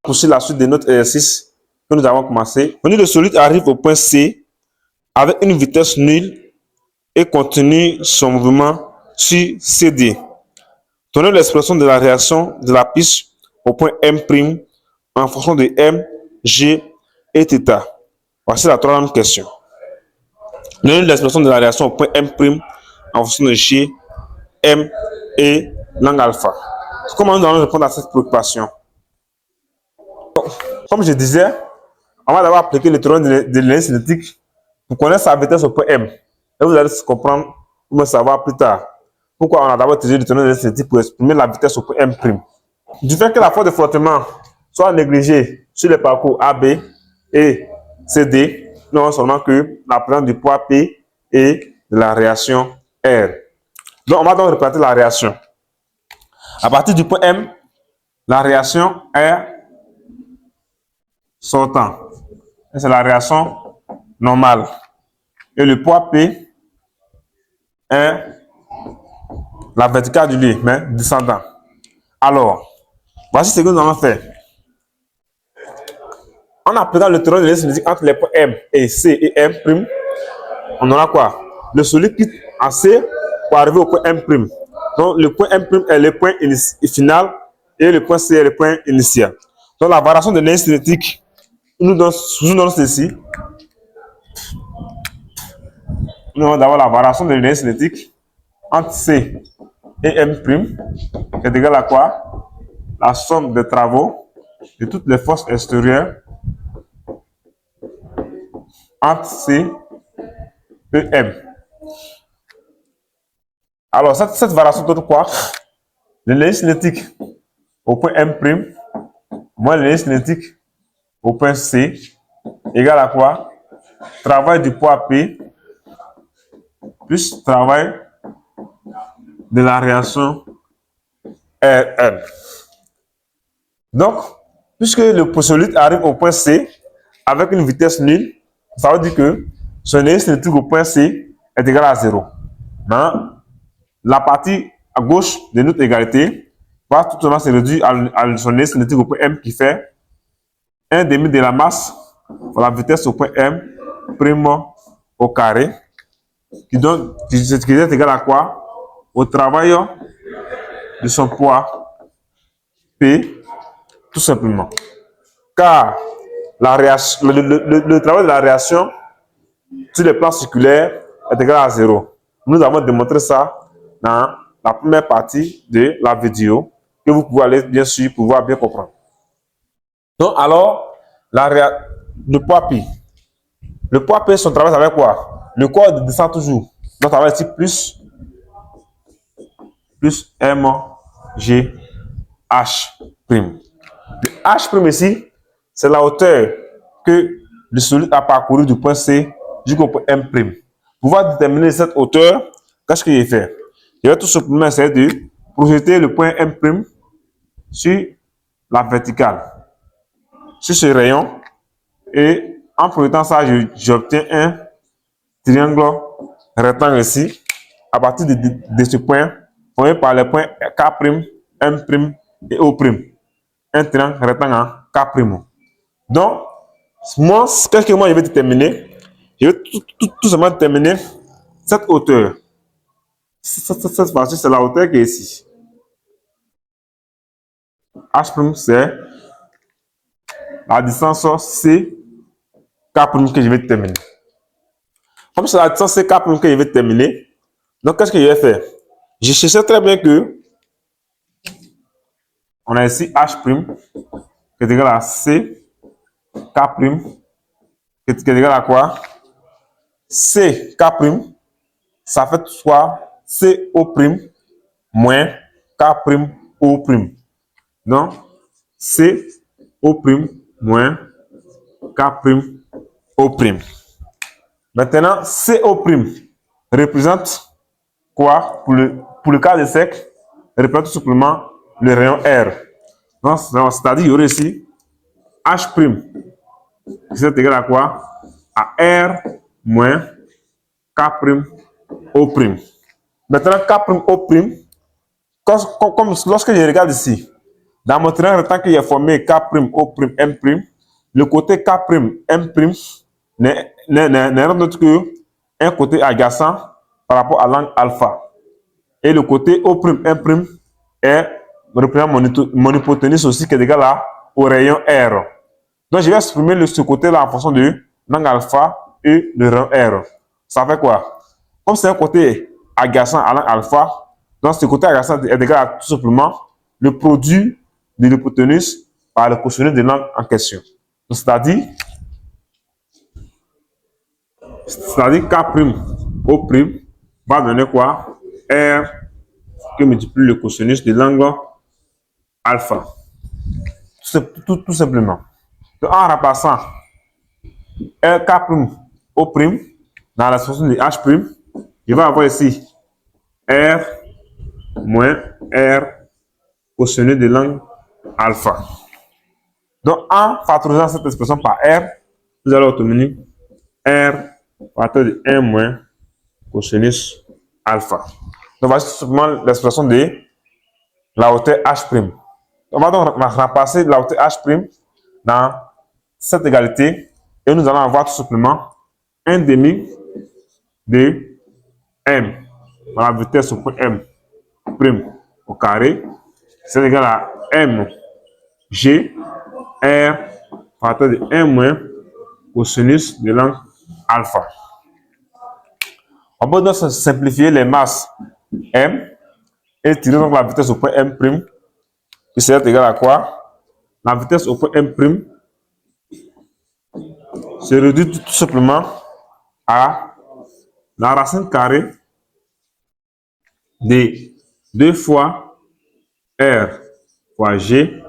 poursuivre la suite de notre exercice que nous avons commencé. Quand le solide arrive au point C avec une vitesse nulle et continue son mouvement sur CD. Donnez l'expression de la réaction de la piste au point M' en fonction de M, G et θ. Voici la troisième question. Donnez l'expression de la réaction au point M' en fonction de G, M et l'angle alpha. Comment nous allons répondre à cette préoccupation? Comme je disais, on va d'abord appliquer le théorème de l'énergie cinétique pour connaître sa vitesse au point M. Et vous allez comprendre, vous me savoir plus tard, pourquoi on a d'abord utilisé le théorème de l'énergie cinétique pour exprimer la vitesse au point M'. Du fait que la force de frottement soit négligée sur les parcours AB et CD, non seulement que la présence du poids P et de la réaction R. Donc, on va donc représenter la réaction. À partir du point M, la réaction R sortant. C'est la réaction normale. Et le poids P est la verticale du lit, mais descendant. Alors, voici ce que nous allons faire. En appliquant le théorème de l'énergie cinétique entre les points M et C et M', on aura quoi? Le solide quitte en C pour arriver au point M'. Donc, le point M' est le point final et le point C est le point initial. Donc, la variation de l'énergie cinétique nous donne ceci. Nous avons d'abord la variation de l'énergie cinétique entre C et M' qui est égale à quoi? La somme des travaux de toutes les forces extérieures entre C et M. Alors, cette variation donne quoi? L'énergie cinétique au point M' moins l'énergie cinétique au point C égale à quoi? Travail du poids P plus travail de la réaction Rn. Donc, puisque le solide arrive au point C avec une vitesse nulle, ça veut dire que son énergie cinétique au point C est égale à 0. Dans la partie à gauche de notre égalité va tout simplement se réduire à son énergie cinétique au point M qui fait 1 demi de la masse pour la vitesse au point M' au carré qui est égal à quoi? Au travail de son poids P, tout simplement. Car la réaction, le travail de la réaction sur les plans circulaires est égal à 0. Nous avons démontré ça dans la première partie de la vidéo que vous pouvez aller bien sûr pour pouvoir bien comprendre. Donc alors, le poids P. Le poids P, son travail, ça va quoi? Le corps descend toujours. Donc ça va être plus M, G, H'. Le H' ici, c'est la hauteur que le solide a parcouru du point C jusqu'au point M'. Pour pouvoir déterminer cette hauteur, qu'est-ce que j'ai fait? Je vais tout simplement essayer de projeter le point M' sur la verticale, sur ce rayon, et en projetant ça, j'obtiens un triangle rectangle ici, à partir de ce point, formé par les points K', M' et O'. Un triangle rectangle en K'. Donc, moi, qu'est-ce que moi je vais déterminer? Je vais tout simplement déterminer cette hauteur. Cette fois-ci, c'est la hauteur qui est ici. H', c'est la distance C, K' que je vais déterminer. Comme c'est la distance C, K' que je vais déterminer, donc qu'est-ce que je vais faire? Je cherchais très bien que on a ici H' qui est égal à C, K' qui est égal à quoi? C, K', ça fait soit CO' moins K'O'. Donc, CO' moins K'O'. Maintenant, CO' représente quoi? Pour le cas de sec, représente tout simplement le rayon R. Donc, c'est-à-dire qu'il y aurait ici H' qui est égal à quoi? À R moins K'O'. Maintenant, K'O', comme lorsque je regarde ici, Dans mon terrain rectangle qui est formé K'O', M', le côté K'M' n'est rien d'autre que un côté adjacent par rapport à l'angle alpha. Et le côté O'M' est représentant mon hypoténuse aussi qui est égal au rayon R. Donc je vais exprimer ce côté-là en fonction de l'angle alpha et le rayon R. Ça fait quoi? Comme c'est un côté adjacent à l'angle alpha, donc ce côté adjacent est égal à tout simplement le produit de l'hypoténuse par le cosinus de l'angle en question. C'est-à-dire K'O' va donner quoi? R qui multiplie le cosinus de l'angle alpha. Tout simplement. Donc, en remplaçant R K'O' dans l'expression de H', je vais avoir ici R moins R cosinus de l'angle alpha. Donc, en factorisant cette expression par R, vous allez obtenir R facteur de 1 moins cosinus alpha. Donc, voici simplement l'expression de la hauteur H'. On va donc remplacer la hauteur H' dans cette égalité et nous allons avoir tout simplement 1 demi de M dans la vitesse au point M' au carré. C'est égal à M G R facteur de 1 moins cosinus de l'angle alpha. On peut donc simplifier les masses M et tirer donc la vitesse au point M', qui serait égal à quoi? La vitesse au point M' se réduit tout simplement à la racine carrée de 2 fois R fois G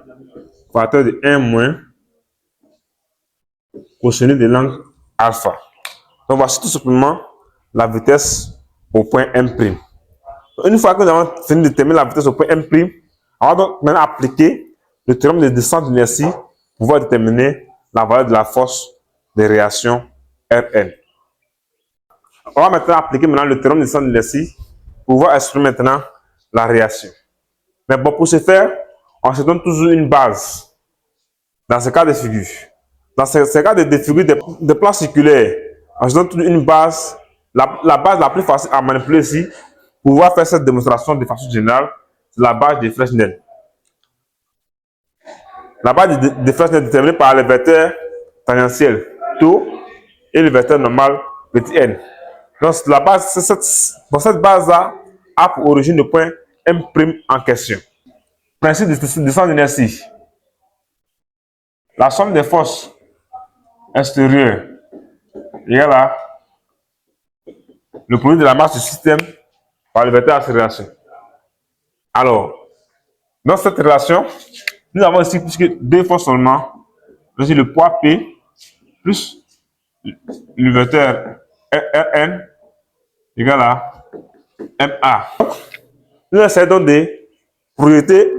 facteur de 1 moins cosinus de l'angle alpha. Donc voici tout simplement la vitesse au point M'. Une fois que nous avons fini de déterminer la vitesse au point M', on va donc maintenant appliquer le théorème de descente d'inertie pour pouvoir déterminer la valeur de la force de réaction Rn. On va maintenant appliquer le théorème de descente d'inertie pour pouvoir exprimer maintenant la réaction. Mais bon, pour ce faire, on se donne toujours une base dans ce cas de figure. Dans ce cas de figure de plans circulaires, on se donne toujours une base. La base la plus facile à manipuler ici, pour pouvoir faire cette démonstration de façon générale, c'est la base de Fresnel. La base de Fresnel est déterminée par le vecteur tangentiel tau et le vecteur normal petit n. Donc la base, cette base-là a pour origine le point M' en question. Principe de descente d'inertie. La somme des forces extérieures égale à le produit de la masse du système par le vecteur accélération. Alors, dans cette relation, nous avons ici plus que deux fois seulement le poids P plus le vecteur Rn égale à MA. Nous essayons donc de projeter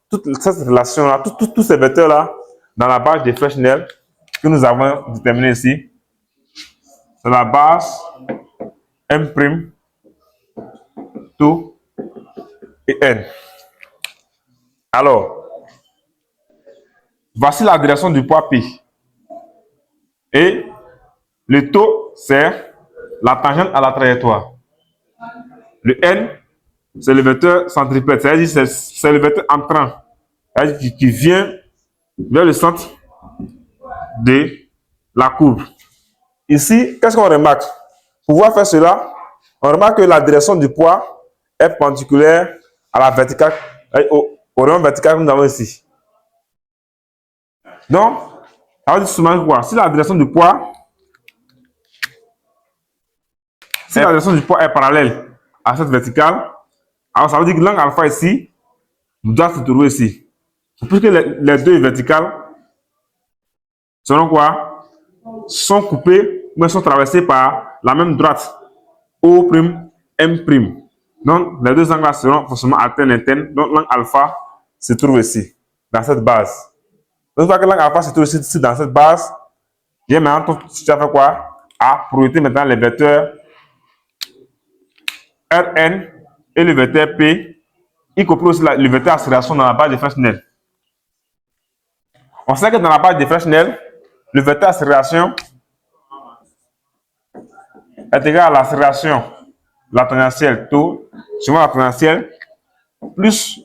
toute cette relation-là, tous ces vecteurs-là dans la base de Fresnel que nous avons déterminée ici. C'est la base M', tau et N. Alors, voici la direction du poids P. Et le tau, c'est la tangente à la trajectoire. Le N, c'est le vecteur centripète, c'est-à-dire c'est le vecteur entrant, c'est-à-dire qui vient vers le centre de la courbe. Ici, qu'est-ce qu'on remarque? Pour pouvoir faire cela, on remarque que la direction du poids est perpendiculaire à la verticale, au rayon vertical que nous avons ici. Donc, ça veut dire souvent quoi? Si la direction du poids est parallèle à cette verticale, alors ça veut dire que l'angle alpha ici doit se trouver ici. Puisque les deux verticales seront quoi? Sont coupées, mais sont traversées par la même droite, O', M'. Donc, les deux angles seront forcément alterne. Donc, l'angle alpha se trouve ici, dans cette base. Donc, une fois que l'angle alpha se trouve ici, dans cette base, j'ai maintenant, tu as fait quoi? À projeter maintenant les vecteurs Rn et le vecteur P, y compris aussi le vecteur accélération dans la base de Fresnel. On sait que dans la base diffractionnelle, le vecteur accélération est égal à l'accélération, la tangentielle taux, suivant la tangentielle, plus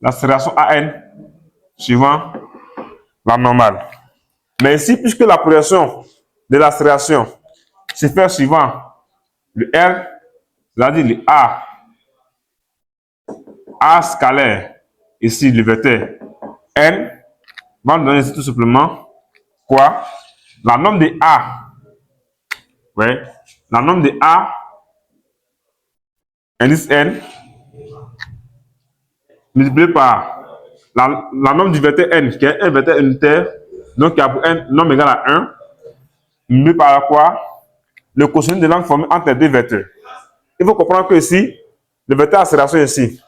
l'accélération AN, suivant la normale. Mais ici, puisque la progression de l'accélération se fait suivant le R, c'est-à-dire le A scalaire, ici le vecteur N, va nous donner ici tout simplement quoi? La norme de A, ouais, la norme de A, indice N, multiplié par la norme du vecteur N, qui est un vecteur unitaire, donc qui a pour N norme égale à 1, multiplié par quoi? Le quotient de l'angle formé entre les deux vecteurs. Il faut comprendre que ici, le vecteur accélération ici,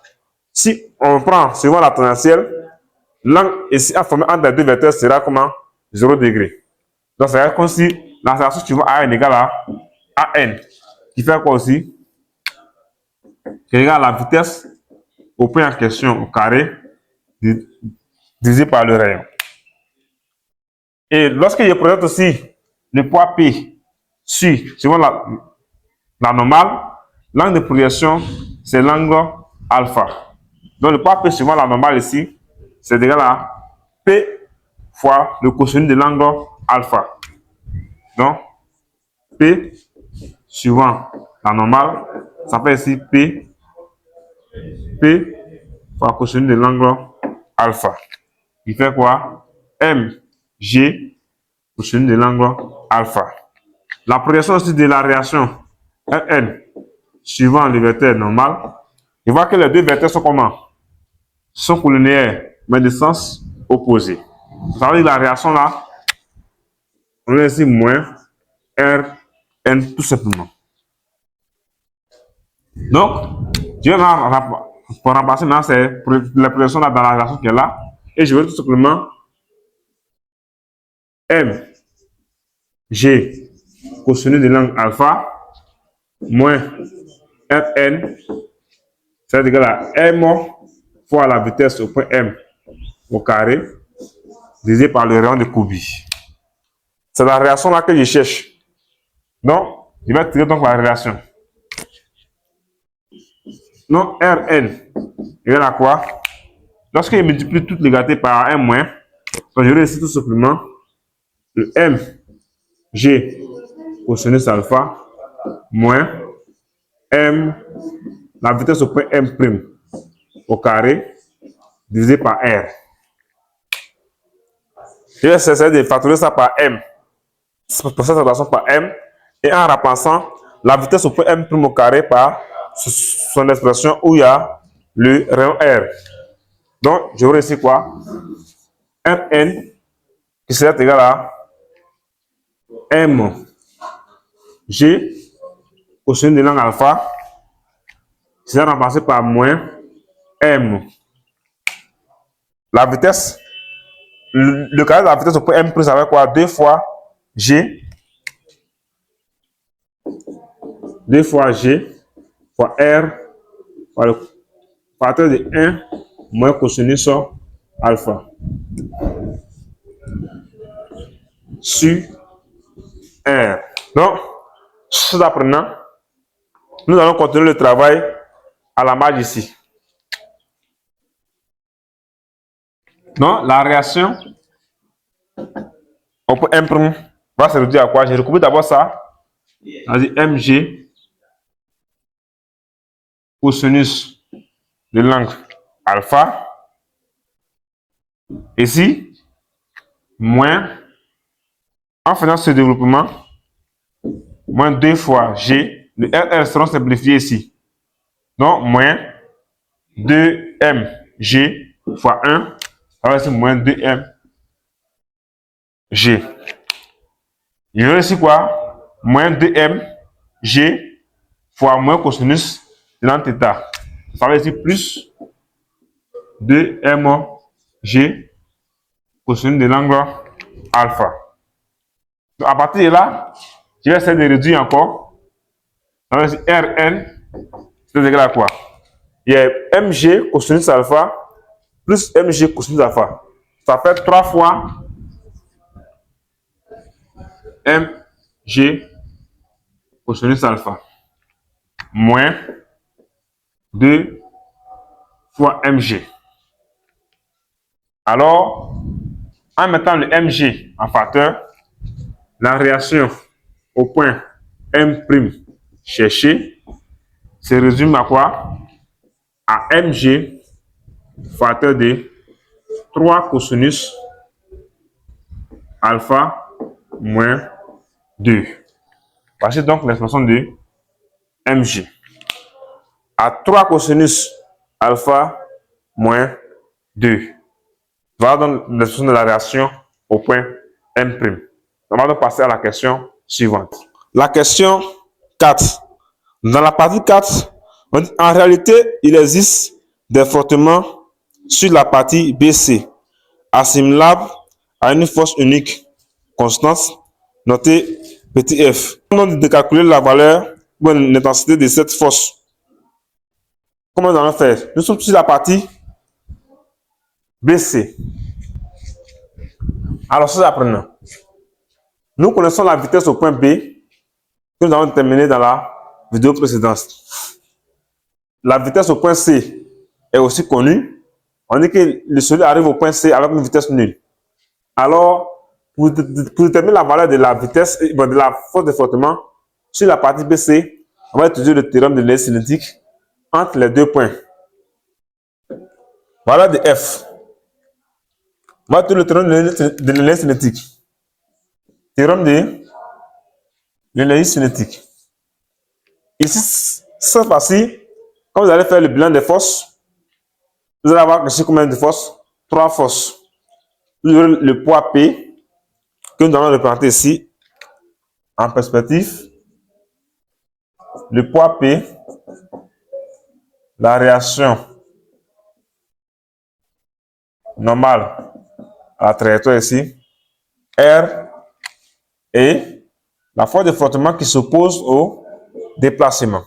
si on prend suivant la tangentielle, l'angle ici à former entre les deux vecteurs sera comment? 0 degré. Donc, ça veut dire comme si l'accélération suivant AN égale à AN, qui fait quoi aussi? Qui égale à la vitesse au point en question au carré divisé par le rayon. Et lorsque je présente aussi le poids P suivant la normale, l'angle de projection, c'est l'angle alpha. Donc, le poids P suivant la normale ici, c'est égal à P fois le cosine de l'angle alpha. Donc, P suivant la normale, ça fait ici P fois cosine de l'angle alpha. Il fait quoi? MG cosine de l'angle alpha. La projection aussi de la réaction Rn suivant le vecteur normal, il voit que les deux vecteurs sont comment? Sont collinéaires, mais de sens opposé. Ça veut dire que la réaction là, on a ici moins Rn tout simplement. Donc, je vais remplacer maintenant la projection là dans la relation qui est là, et je vais tout simplement Mg cosine de l'angle alpha moins Rn, c'est égal à M fois la vitesse au point M au carré divisé par le rayon de Courby. C'est la réaction là que je cherche. Donc, je vais tirer donc la relation. Donc, Rn égale à quoi? Lorsque je multiplie toutes les gâtés par M moins, donc je réussis tout simplement le Mg cosinus alpha moins M, la vitesse au point M' au carré divisé par R. Je vais essayer de factoriser ça par M. Pour cette relation par M. Et en remplaçant la vitesse au point M' au carré par son expression où il y a le rayon R. Donc, je vais ici quoi? Rn qui sera égal à Mg cosine de l'angle alpha sera remplacé par moins M. La vitesse, le carré de la vitesse au point M' ça va être quoi? 2 fois G. 2 fois G fois R par le facteur de 1 moins cosinus alpha sur R. Donc, ce apprenant, nous allons continuer le travail à la marge ici. Donc, la réaction au point M' va se réduire à quoi? Je recoupe d'abord ça. C'est-à-dire Mg cosinus de l'angle alpha. Ici, moins, en faisant ce développement, moins 2 fois G, le RR sera simplifié ici. Donc, moins 2mg fois 1, ça va être moins 2mg. Il y aura ici quoi? Moins 2mg fois moins cosinus de l'angle θ. Ça va être ici plus 2mg cosinus de l'angle alpha. Donc, à partir de là, je vais essayer de réduire encore. Ça va être Rn, c'est égal à quoi? Il y a mg cosinus alpha plus mg cosinus alpha. Ça fait 3 fois mg cosinus alpha moins 2 fois mg. Alors, en mettant le mg en facteur, la réaction au point M' cherché se résume à quoi? À mg facteur de 3 cosinus alpha moins 2. Voici donc l'expression de mg. À 3 cosinus alpha moins 2. Voilà donc l'expression de la réaction au point M'. On va donc passer à la question suivante. La question 4. Dans la partie 4, en réalité, il existe des frottements sur la partie BC, assimilables à une force unique constante, notée petit f. Nous allons calculer la valeur ou l'intensité de cette force. Comment nous allons faire? Nous sommes sur la partie BC. Alors, c'est apprenant. Nous connaissons la vitesse au point B que nous avons déterminée dans la vidéo précédente. La vitesse au point C est aussi connue. On dit que le solide arrive au point C avec une vitesse nulle. Alors, pour déterminer la valeur de la vitesse, de la force de frottement sur la partie BC, on va utiliser le théorème de l'énergie cinétique entre les deux points. Valeur de F. On va utiliser le théorème de l'énergie cinétique. Théorème de l'énergie cinétique. Ici, cette fois-ci, quand vous allez faire le bilan des forces, vous allez avoir ici combien de forces? 3 forces. Vous aurez le poids P, que nous allons représenter ici en perspective. Le poids P, la réaction normale à la trajectoire ici, R, et la force de frottement qui s'oppose au déplacement.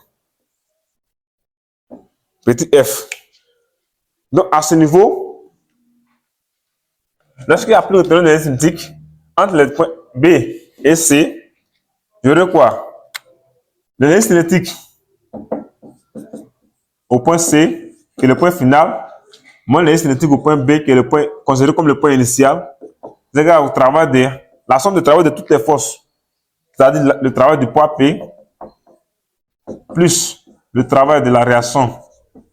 Petit f. Donc, à ce niveau, lorsqu'il y a plus de théorème de l'énergie cinétique entre les points B et C, j'aurai quoi? L'énergie cinétique au point C, qui est le point final, moins l'énergie cinétique au point B, qui est le point considéré comme le point initial, c'est égal au travail de la somme de travail de toutes les forces, c'est-à-dire le travail du poids P, plus le travail de la réaction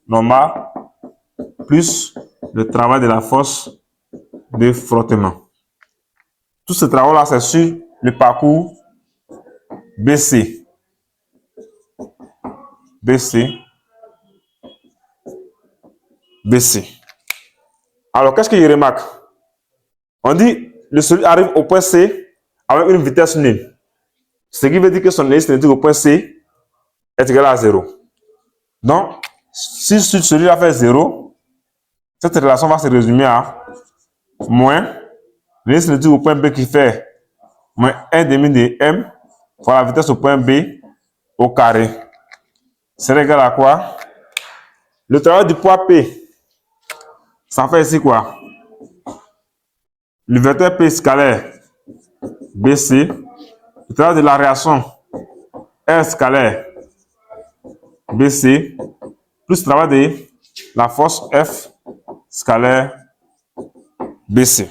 normale, plus le travail de la force de frottement. Tout ce travail-là, c'est sur le parcours BC. BC. BC. Alors, qu'est-ce que je remarque? On dit le solide arrive au point C avec une vitesse nulle. Ce qui veut dire que son énergie cinétique au point C est égale à 0. Donc, si celui-là fait 0, cette relation va se résumer à moins l'énergie cinétique au point B qui fait moins 1 demi de m fois la vitesse au point B au carré. C'est égal à quoi? Le travail du poids P, ça fait ici quoi? Le vecteur P scalaire BC, le travail de la réaction R scalaire BC, plus le travail de la force F scalaire BC.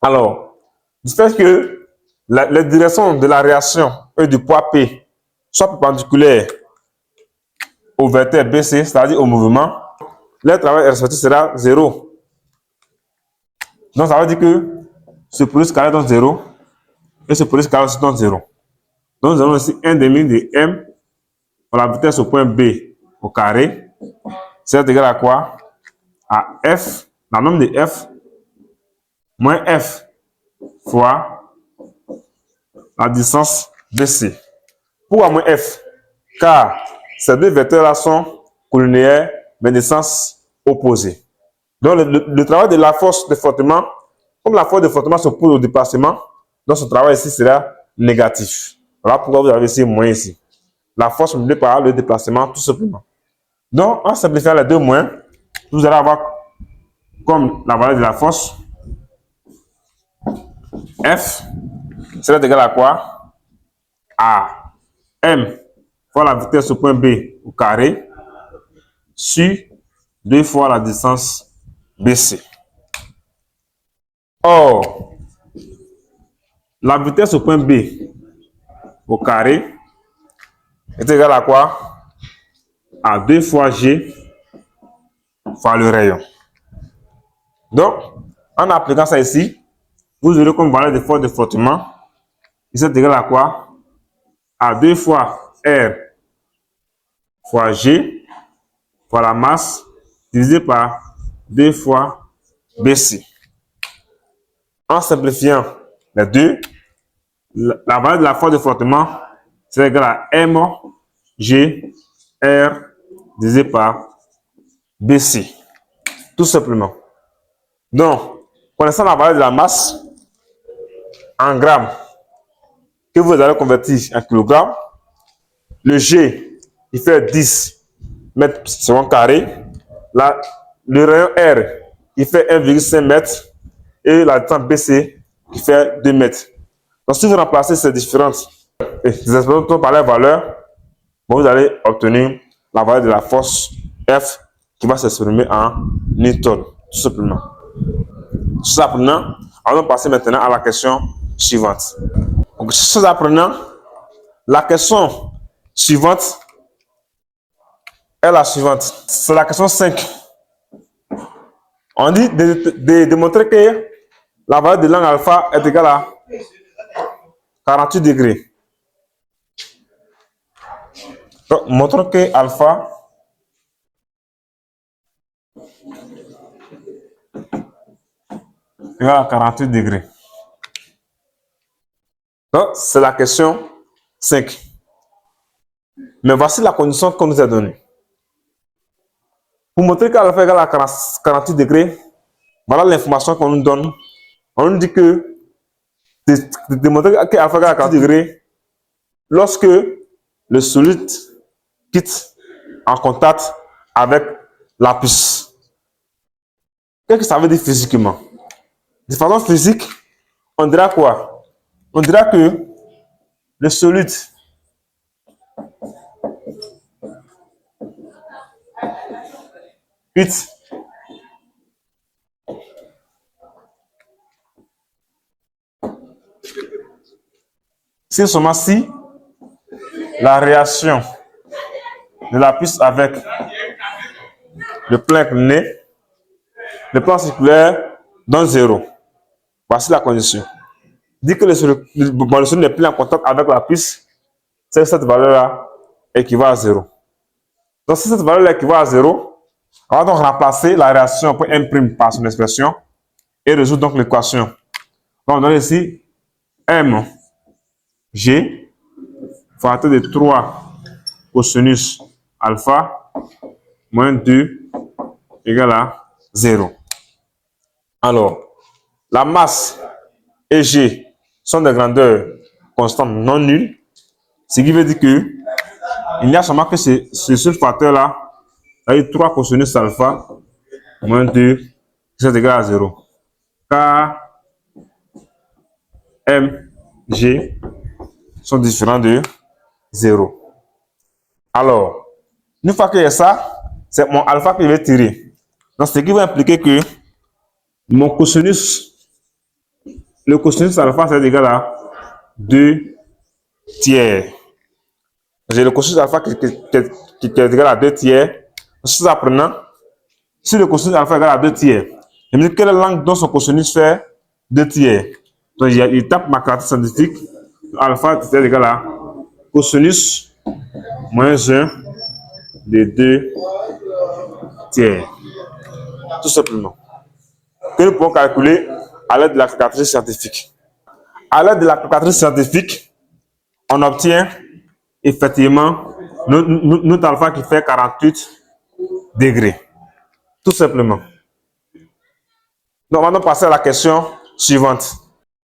Alors, du fait que la direction de la réaction et du poids P soit perpendiculaire au vecteur BC, c'est-à-dire au mouvement, le travail respectif sera 0. Donc, ça veut dire que ce produit scalaire donne 0 et ce produit scalaire aussi donne 0. Donc, nous avons ici 1 demi de m pour la vitesse au point B au carré. C'est égal à quoi? À F, la norme de F, moins F fois la distance BC. Pourquoi moins F? Car ces deux vecteurs-là sont collinéaires, mais de sens opposé. Donc, le travail de la force de frottement, comme la force de frottement s'oppose au déplacement, donc ce travail ici sera négatif. Voilà pourquoi vous avez ici moins ici. La force multipliée par le déplacement, tout simplement. Donc, en simplifiant les deux moins, vous allez avoir comme la valeur de la force F sera égal à quoi? À M fois la vitesse au point B au carré sur 2 fois la distance BC. Or, la vitesse au point B au carré est égale à quoi? À 2 fois G fois le rayon. Donc, en appliquant ça ici, vous aurez comme valeur de force de frottement, ici est égal à quoi? À 2 fois R fois G fois la masse divisé par 2 fois BC. En simplifiant les deux, la valeur de la force de frottement c'est égal à M G R divisé par BC. Tout simplement. Donc, connaissant la valeur de la masse en grammes que vous allez convertir en kilogrammes, le G il fait 10 mètres secondes carré, le rayon R il fait 1,5 mètre et la distance BC qui fait 2 mètres. Donc, si vous remplacez ces différentes expressions par les valeurs, vous allez obtenir la valeur de la force F qui va s'exprimer en Newton, tout simplement. Tout simplement, allons passer maintenant à la question suivante. Donc, chose apprenant, la question suivante est la suivante. C'est la question 5. On dit de démontrer que la valeur de l'angle alpha est égale à 48 degrés. Donc, montrons que alpha est égal à 48 degrés. Donc, c'est la question 5. Mais voici la condition qu'on nous a donnée. Pour montrer qu'alpha est égal à 48 degrés, voilà l'information qu'on nous donne. On nous dit que de démontrer qu'alpha est égal à 48 degrés lorsque le solide quitte en contact avec la puce. Qu'est-ce que ça veut dire physiquement? De façon physique, on dira quoi? On dira que le solide quitte c'est seulement si la réaction de la puce avec le plan incliné, le plan circulaire donne 0. Voici la condition. Dit que le solide n'est plus en contact avec la puce, c'est cette valeur-là équivaut à 0. Donc, si cette valeur-là équivaut à 0, on va donc remplacer la réaction pour M' par son expression et résoudre donc l'équation. Donc, on donne ici M G facteur de 3 cosinus alpha moins 2 égale à 0. Alors, la masse et G sont des grandeurs constantes non nulles, ce qui veut dire que il n'y a seulement que ce seul facteur-là, c'est-à-dire 3 cosinus alpha moins 2 qui est égal à 0. Car M, G sont différents de 0. Alors, une fois qu'il y a ça, c'est mon alpha que je vais tirer. Donc, ce qui va impliquer que mon cosinus, le cosinus alpha, c'est égal à 2 tiers. J'ai le cosinus alpha qui est égal à 2 tiers. Si apprenant, si le cosinus alpha est égal à 2 tiers, je me dis quelle langue dont son cosinus fait 2 tiers. Donc, il tape ma caractéristique scientifique. Alpha est égal à cosinus moins 1 de 2 tiers. Tout simplement. Que nous pouvons calculer à l'aide de la calculatrice scientifique. À l'aide de la calculatrice scientifique, on obtient effectivement notre alpha qui fait 48 degrés. Tout simplement. Donc, maintenant, passer à la question suivante.